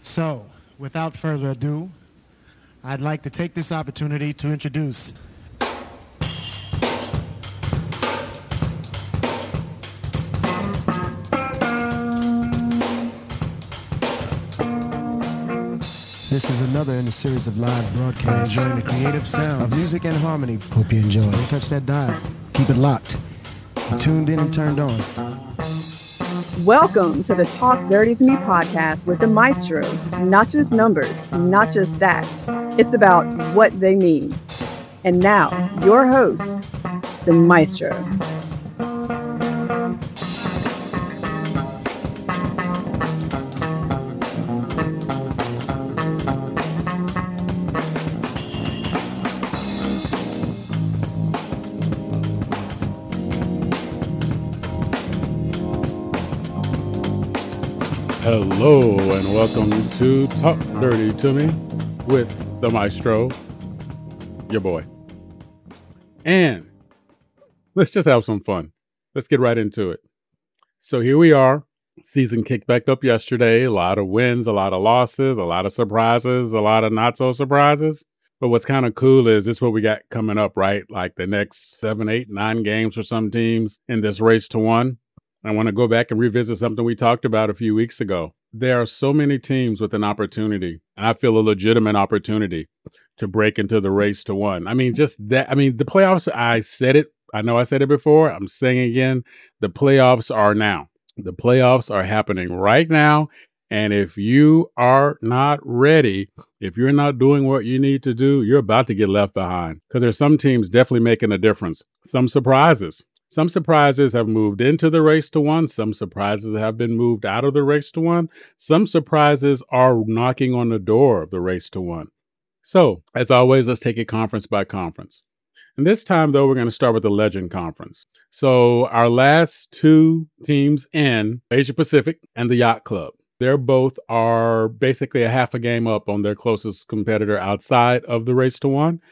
So, without further ado, I'd like to take this opportunity to introduce This is another in a series of live broadcasts enjoying the creative sounds of music and harmony. Hope you enjoy. So don't touch that dial. Keep it locked. Be tuned in and turned on. Welcome to the Talk Dirty to Me podcast with the Maestro. Not just numbers, not just stats. It's about what they mean. And now, your host, the Maestro. Hello and welcome to Talk Dirty to Me with the Maestro, your boy. And let's just have some fun. Let's get right into it. So here we are. Season kicked back up yesterday. A lot of wins, a lot of losses, a lot of surprises, a lot of not so surprises. But what's kind of cool is this is what we got coming up, right? Like the next 7, 8, 9 games for some teams in this race to one. I want to go back and revisit something we talked about a few weeks ago. There are so many teams with an opportunity, and I feel a legitimate opportunity to break into the race to one. I mean, just that. I mean, the playoffs, I said it. I know I said it before. I'm saying it again. The playoffs are now. The playoffs are happening right now. And if you are not ready, if you're not doing what you need to do, you're about to get left behind because there's some teams definitely making a difference. Some surprises. Some surprises have moved into the race to one. Some surprises have been moved out of the race to one. Some surprises are knocking on the door of the race to one. So, as always, let's take it conference by conference. And this time, though, we're going to start with the Legend Conference. So, our last two teams in Asia Pacific and the Yacht Club. They're both are basically a half a game up on their closest competitor outside of the race to one.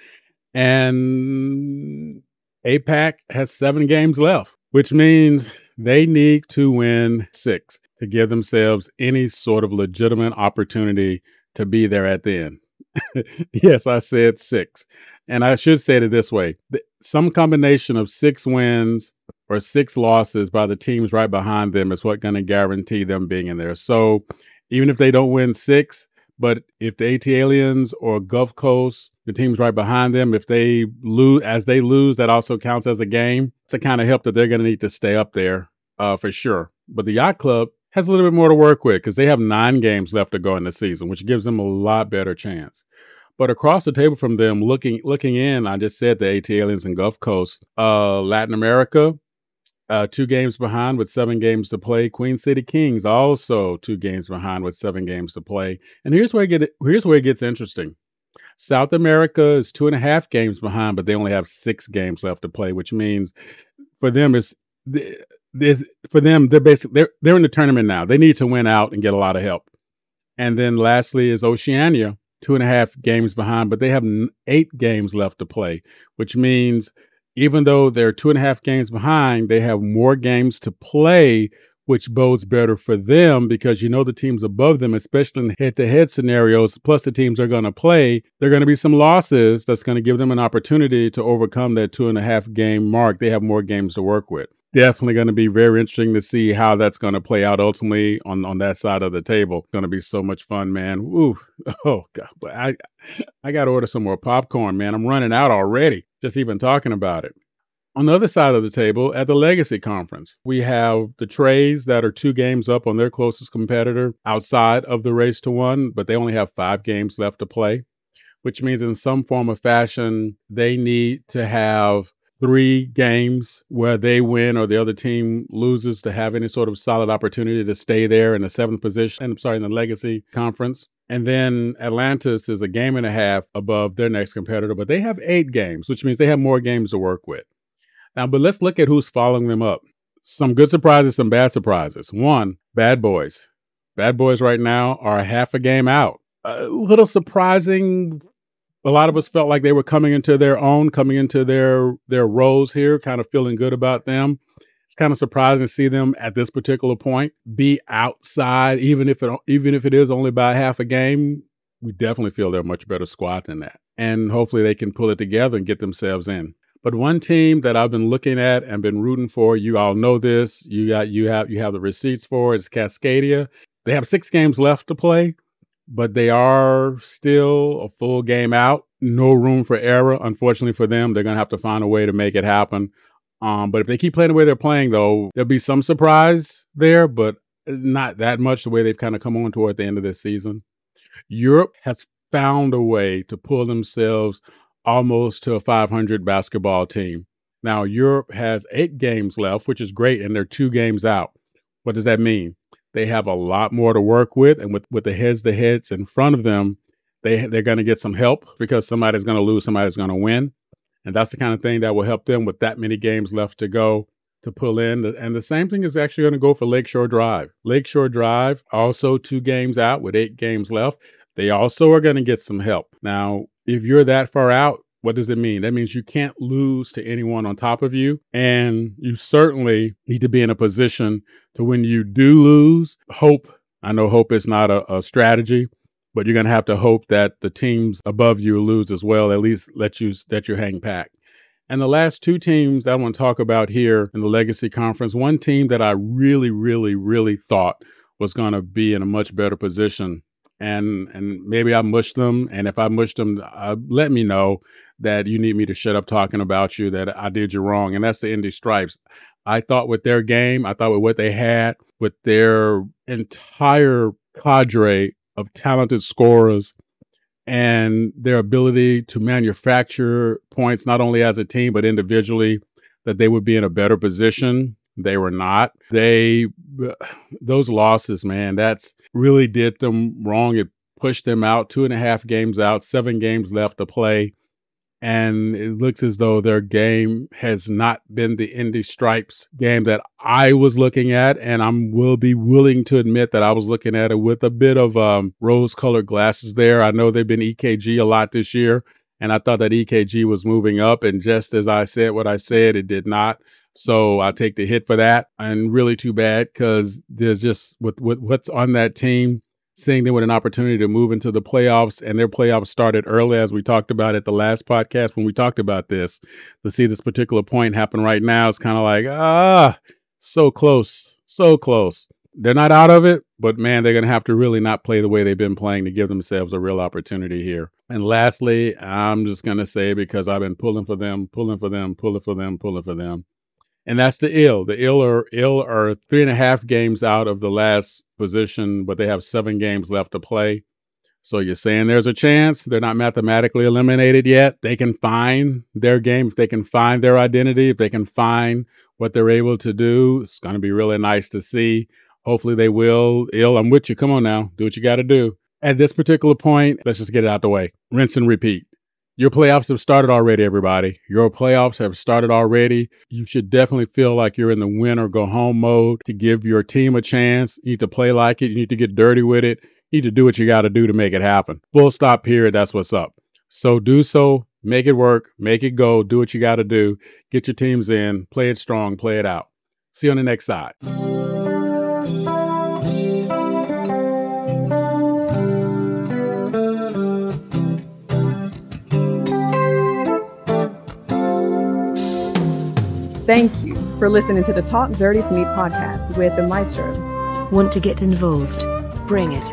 And APAC has 7 games left, which means they need to win 6 to give themselves any sort of legitimate opportunity to be there at the end. Yes, I said 6. And I should say it this way. Some combination of 6 wins or 6 losses by the teams right behind them is what's going to guarantee them being in there. So even if they don't win 6, but if the AT Aliens or Gulf Coast, the teams right behind them, if they lose, that also counts as a game. It's the kind of help that they're going to need to stay up there for sure. But the Yacht Club has a little bit more to work with because they have 9 games left to go in the season, which gives them a lot better chance. But across the table from them, looking in, I just said the AT Aliens and Gulf Coast, Latin America, 2 games behind with 7 games to play. Queen City Kings also 2 games behind with 7 games to play. And here's where it gets interesting. South America is 2.5 games behind, but they only have 6 games left to play, which means for them they're in the tournament now. They need to win out and get a lot of help. And then lastly is Oceania, 2.5 games behind, but they have 8 games left to play, which means even though they're 2.5 games behind, they have more games to play, which bodes better for them because the teams above them, especially in head-to-head scenarios, plus the teams they're going to play, there are going to be some losses that's going to give them an opportunity to overcome that 2.5 game mark. They have more games to work with. Definitely going to be very interesting to see how that's going to play out ultimately on that side of the table. It's going to be so much fun, man. Ooh, oh, God. But I got to order some more popcorn, man. I'm running out already, just even talking about it. On the other side of the table, at the Legacy Conference, we have the Trays that are 2 games up on their closest competitor outside of the race to one, but they only have 5 games left to play, which means in some form or fashion, they need to have 3 games where they win or the other team loses to have any sort of solid opportunity to stay there in the 7th position, in the Legacy Conference. And then Atlantis is a game and a half above their next competitor, but they have 8 games, which means they have more games to work with. Now, but let's look at who's following them up. Some good surprises, some bad surprises. 1, Bad Boys. Bad Boys right now are half a game out. A little surprising. A lot of us felt like they were coming into their own, coming into their roles here, kind of feeling good about them. kind of surprising to see them at this particular point be outside, even if it is only by half a game. We definitely feel they're a much better squad than that. And hopefully they can pull it together and get themselves in. But one team that I've been looking at and been rooting for, you all know this, you have the receipts for, it's Cascadia. They have 6 games left to play, but they are still a full game out. No room for error. Unfortunately for them, they're going to have to find a way to make it happen. But if they keep playing the way they're playing, though, there'll be some surprise there, but not that much the way they've kind of come on toward the end of this season. Europe has found a way to pull themselves almost to a 500 basketball team. Now, Europe has 8 games left, which is great, and they're 2 games out. What does that mean? They have a lot more to work with, and with the heads in front of them, they're going to get some help because somebody's going to lose, somebody's going to win. And that's the kind of thing that will help them with that many games left to go to pull in. And the same thing is actually going to go for Lakeshore Drive. Lakeshore Drive, also 2 games out with 8 games left. They also are going to get some help. Now, if you're that far out, what does it mean? That means you can't lose to anyone on top of you. And you certainly need to be in a position to, when you do lose, hope. I know hope is not a strategy, but you're going to have to hope that the teams above you lose as well, at least let you hang back. And the last 2 teams I want to talk about here in the Legacy Conference, one team that I really, really, really thought was going to be in a much better position. And maybe I mushed them. And if I mushed them, let me know that you need me to shut up talking about you, that I did you wrong. And that's the Indy Stripes. I thought with their game, I thought with what they had, with their entire cadre of talented scorers and their ability to manufacture points, not only as a team, but individually, that they would be in a better position. They were not. Those losses, man, that's really did them wrong. It pushed them out 2.5 games out, 7 games left to play. And it looks as though their game has not been the Indy Stripes game that I was looking at. And will be willing to admit that I was looking at it with a bit of rose-colored glasses there. I know they've been EKG a lot this year, and I thought that EKG was moving up. And just as I said what I said, it did not. So I take the hit for that. And really too bad, because there's just with what's on that team, seeing them with an opportunity to move into the playoffs, and their playoffs started early, as we talked about at the last podcast when we talked about this. To see this particular point happen right now is kind of like, so close, so close. They're not out of it, but man, they're going to have to really not play the way they've been playing to give themselves a real opportunity here. And lastly, I'm just going to say, because I've been pulling for them, and that's the Ill. The Ill are 3.5 games out of the last position, but they have 7 games left to play. So you're saying there's a chance. They're not mathematically eliminated yet. They can find their game. If they can find their identity, if they can find what they're able to do, it's going to be really nice to see. Hopefully they will. Ill, I'm with you. Come on now. Do what you got to do. At this particular point, let's just get it out the way. Rinse and repeat. Your playoffs have started already, everybody. Your playoffs have started already. You should definitely feel like you're in the win or go home mode to give your team a chance. You need to play like it. You need to get dirty with it. You need to do what you got to do to make it happen. Full stop, period. That's what's up. So do so. Make it work. Make it go. Do what you got to do. Get your teams in. Play it strong. Play it out. See you on the next side. Thank you for listening to the Talk Dirty to Me podcast with the Maestro. Want to get involved? Bring it.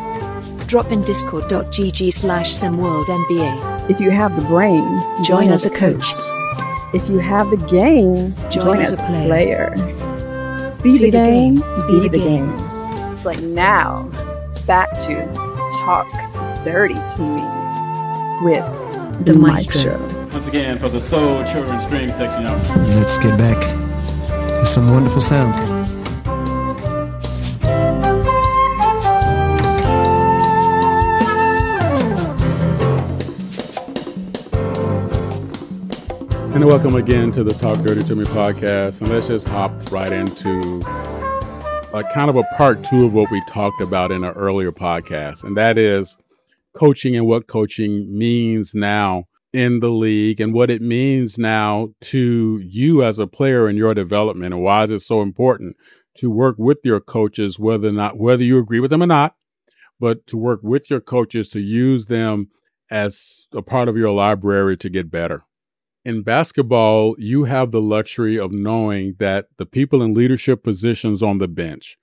Drop in discord.gg/SimWorld NBA. If you have the brain, Join as a coach. If you have the game, Join as a player. See the game, be be the game. But now, back to Talk Dirty to Me with The Maestro. Once again, for the Soul Children String section of Let's get back to some wonderful sounds. And welcome again to the Talk Dirty to Me podcast. And let's just hop right into kind of a part 2 of what we talked about in an earlier podcast. And that is coaching and what coaching means now in the league and what it means now to you as a player in your development, and why is it so important to work with your coaches, whether you agree with them or not, but to work with your coaches to use them as a part of your library to get better. In basketball, you have the luxury of knowing that the people in leadership positions on the bench,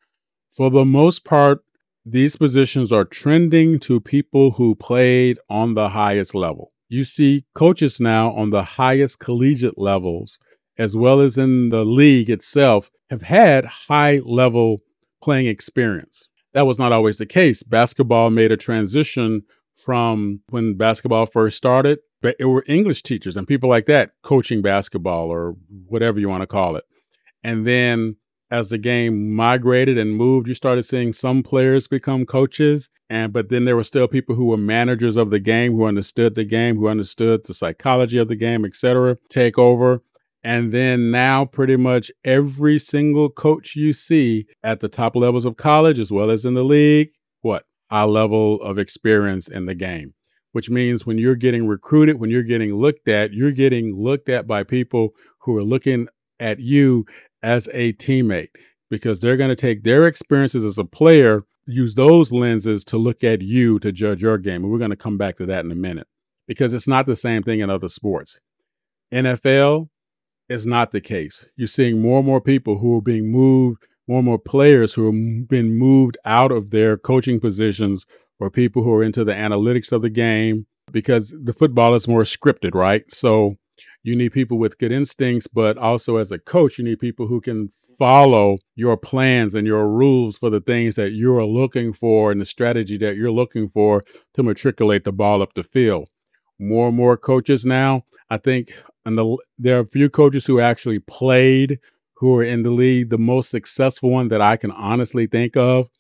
for the most part, these positions are trending to people who played on the highest level. You see coaches now on the highest collegiate levels, as well as in the league itself, have had high level playing experience. That was not always the case. Basketball made a transition from when basketball first started, but it were English teachers and people like that coaching basketball or whatever you want to call it. And then as the game migrated and moved, you started seeing some players become coaches. But then there were still people who were managers of the game, who understood the game, who understood the psychology of the game, etc., take over. And then now pretty much every single coach you see at the top levels of college, as well as in the league, high level of experience in the game, which means when you're getting recruited, when you're getting looked at by people who are looking at you as a teammate, because they're going to take their experiences as a player, use those lenses to look at you to judge your game. And we're going to come back to that in a minute, because it's not the same thing in other sports. NFL is not the case. You're seeing more and more people who are being moved, more and more players who have been moved out of their coaching positions, or people who are into the analytics of the game, because the football is more scripted, right? So you need people with good instincts, but also as a coach, you need people who can follow your plans and your rules for the things that you're looking for and the strategy that you're looking for to matriculate the ball up the field. More and more coaches now, I think, there are a few coaches who actually played, who are in the league. The most successful one that I can honestly think of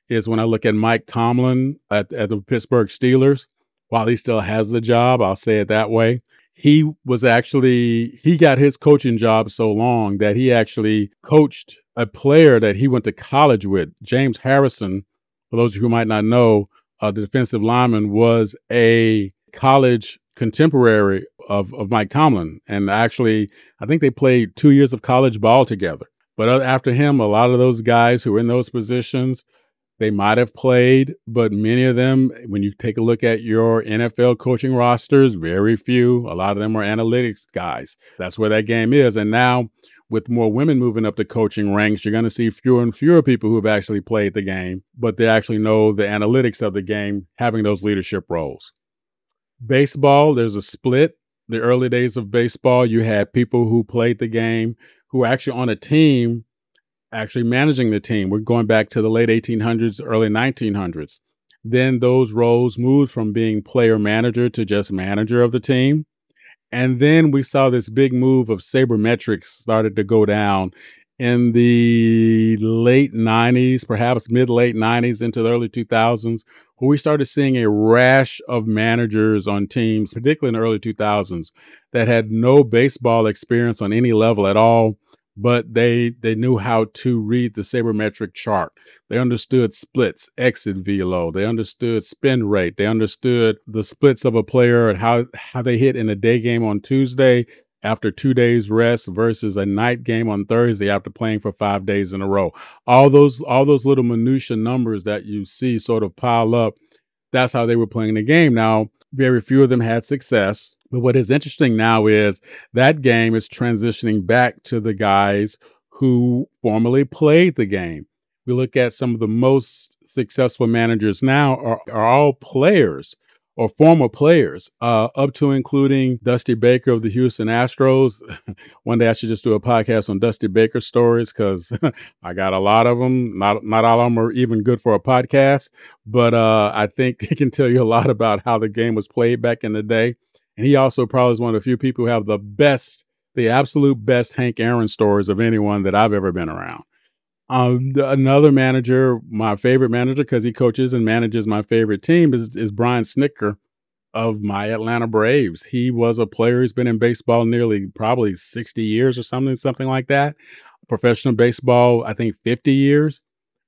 is when I look at Mike Tomlin at the Pittsburgh Steelers. While he still has the job, I'll say it that way. He got his coaching job so long that he actually coached a player that he went to college with. James Harrison, for those of you who might not know, the defensive lineman, was a college contemporary of Mike Tomlin. And actually, I think they played 2 years of college ball together. But after him, a lot of those guys who were in those positions, they might have played, but many of them, when you take a look at your NFL coaching rosters, very few. A lot of them are analytics guys. That's where that game is. And now, with more women moving up the coaching ranks, you're going to see fewer and fewer people who have actually played the game, but they actually know the analytics of the game, having those leadership roles. Baseball, there's a split. The early days of baseball, you had people who played the game, who were actually on a team, actually managing the team. We're going back to the late 1800s, early 1900s. Then those roles moved from being player manager to just manager of the team. And then we saw this big move of sabermetrics started to go down in the late 90s, perhaps mid-late 90s into the early 2000s, where we started seeing a rash of managers on teams, particularly in the early 2000s, that had no baseball experience on any level at all, but they knew how to read the sabermetric chart. They understood splits, exit velo. They understood spin rate. They understood the splits of a player and how they hit in a day game on Tuesday after 2 days rest versus a night game on Thursday after playing for 5 days in a row. All those little minutia numbers that you see sort of pile up, that's how they were playing the game. Now, very few of them had success. But what is interesting now is that game is transitioning back to the guys who formerly played the game. We look at some of the most successful managers now are all players or former players, up to including Dusty Baker of the Houston Astros. One day I should just do a podcast on Dusty Baker stories, because I got a lot of them. Not all of them are even good for a podcast, but I think he can tell you a lot about how the game was played back in the day. And he also probably is one of the few people who have the absolute best Hank Aaron stories of anyone that I've ever been around. Another manager, my favorite manager, because he coaches and manages my favorite team, is Brian Snitker of my Atlanta Braves. He was a player who's been in baseball nearly probably 60 years or something like that. Professional baseball, I think 50 years.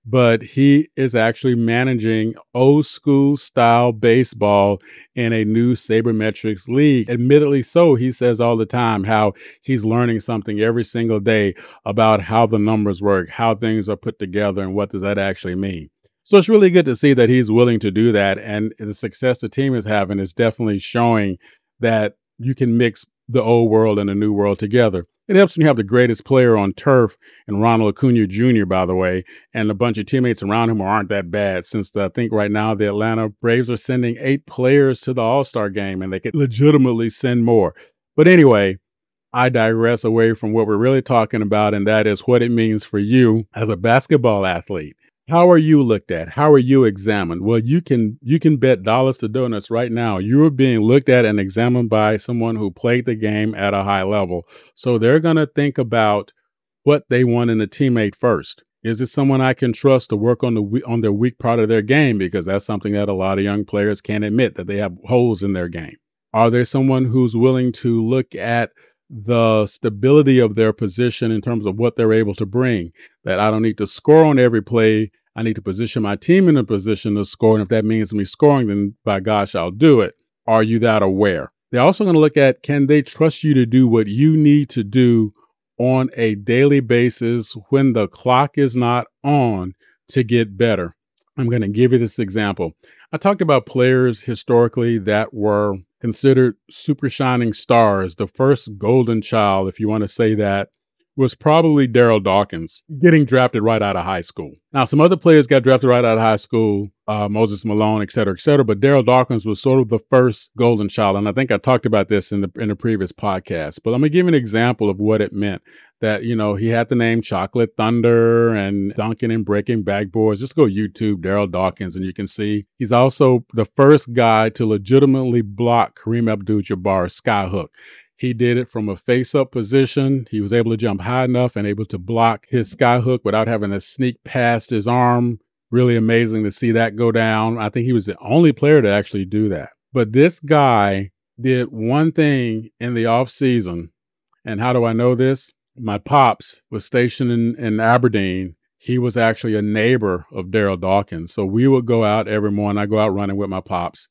but he is actually managing old school style baseball in a new sabermetrics league. Admittedly so, he says all the time how he's learning something every single day about how the numbers work, how things are put together, and what does that actually mean. So it's really good to see that he's willing to do that, and the success the team is having is definitely showing that you can mix the old world and the new world together. It helps when you have the greatest player on turf, and Ronald Acuna Jr., by the way, and a bunch of teammates around him who aren't that bad, since I think right now the Atlanta Braves are sending 8 players to the All-Star game, and they could legitimately send more. But anyway, I digress away from what we're really talking about, and that is what it means for you as a basketball athlete. How are you looked at? How are you examined? Well, you can bet dollars to donuts right now. You are being looked at and examined by someone who played the game at a high level. So they're going to think about what they want in a teammate first. Is it someone I can trust to work on their weak part of their game? Because that's something that a lot of young players can't admit, that they have holes in their game. Are there someone who's willing to look at the stability of their position in terms of what they're able to bring? That I don't need to score on every play. I need to position my team in a position to score. And if that means me scoring, then by gosh, I'll do it. Are you that aware? They're also going to look at, can they trust you to do what you need to do on a daily basis when the clock is not on to get better? I'm going to give you this example. I talked about players historically that were considered super shining stars. The first golden child, if you want to say that, was probably Darryl Dawkins, getting drafted right out of high school. Now, some other players got drafted right out of high school, Moses Malone, et cetera, but Darryl Dawkins was sort of the first golden child, and I think I talked about this in the previous podcast. But I'm going to give you an example of what it meant. That, he had the name Chocolate Thunder and dunking and breaking backboards. Just go YouTube Darryl Dawkins, and you can see he's also the first guy to legitimately block Kareem Abdul-Jabbar's skyhook. He did it from a face-up position. He was able to jump high enough and able to block his skyhook without having to sneak past his arm. Really amazing to see that go down. I think he was the only player to actually do that. But this guy did one thing in the off-season. And how do I know this? My pops was stationed in Aberdeen. He was actually a neighbor of Darryl Dawkins. So we would go out every morning. I go out running with my pops.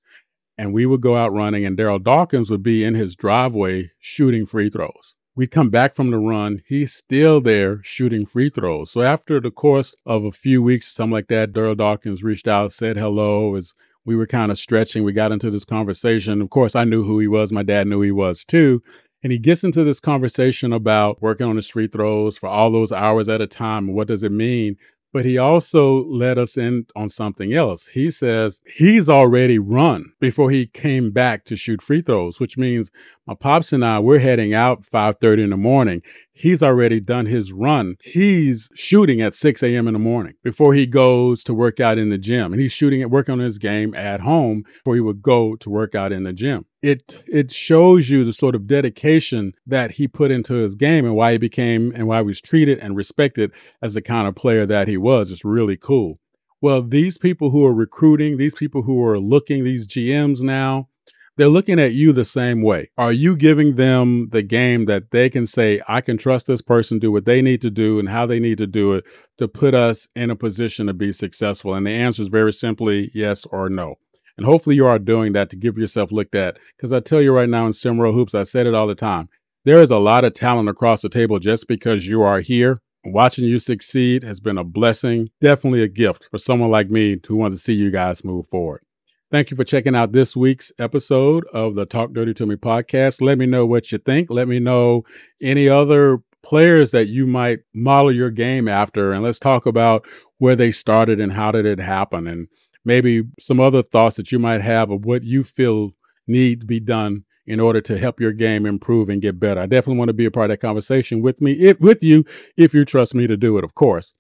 And we would go out running, and Darryl Dawkins would be in his driveway shooting free throws. We'd come back from the run. He's still there shooting free throws. So after the course of a few weeks, something like that, Darryl Dawkins reached out, said hello. As we were kind of stretching, we got into this conversation. Of course, I knew who he was. My dad knew who he was too. And he gets into this conversation about working on his free throws for all those hours at a time. And what does it mean? But he also let us in on something else. He says he's already run before he came back to shoot free throws, which means my pops and I, we're heading out 5:30 in the morning. He's already done his run. He's shooting at 6 a.m. in the morning before he goes to work out in the gym. And he's shooting at work on his game at home before he would go to work out in the gym. It shows you the sort of dedication that he put into his game and why he became and why he was treated and respected as the kind of player that he was. It's really cool. Well, these people who are recruiting, these people who are looking, these GMs now, they're looking at you the same way. Are you giving them the game that they can say, I can trust this person, do what they need to do and how they need to do it to put us in a position to be successful? And the answer is very simply yes or no. And hopefully you are doing that to give yourself looked at. Because I tell you right now in SimWorld Hoops, I said it all the time, there is a lot of talent across the table just because you are here. Watching you succeed has been a blessing, definitely a gift for someone like me who wants to see you guys move forward. Thank you for checking out this week's episode of the Talk Dirty to Me podcast. Let me know what you think. Let me know any other players that you might model your game after. And let's talk about where they started and how did it happen. And maybe some other thoughts that you might have of what you feel need to be done in order to help your game improve and get better. I definitely want to be a part of that conversation with you, if you trust me to do it, of course.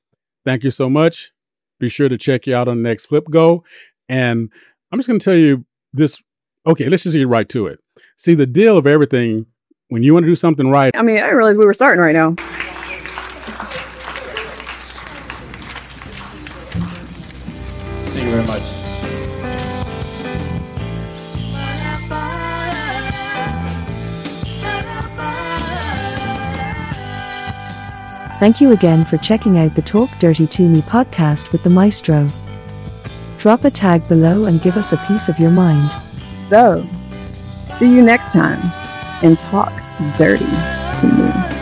Thank you so much. Be sure to check you out on the next Flip Go. And I'm just going to tell you this. Okay, let's just get right to it. See, the deal of everything, when you want to do something right. I mean, I didn't realize we were starting right now. Thank you very much. Thank you again for checking out the Talk Dirty to Me podcast with the Maestro. Drop a tag below and give us a piece of your mind. So, see you next time and talk dirty to me.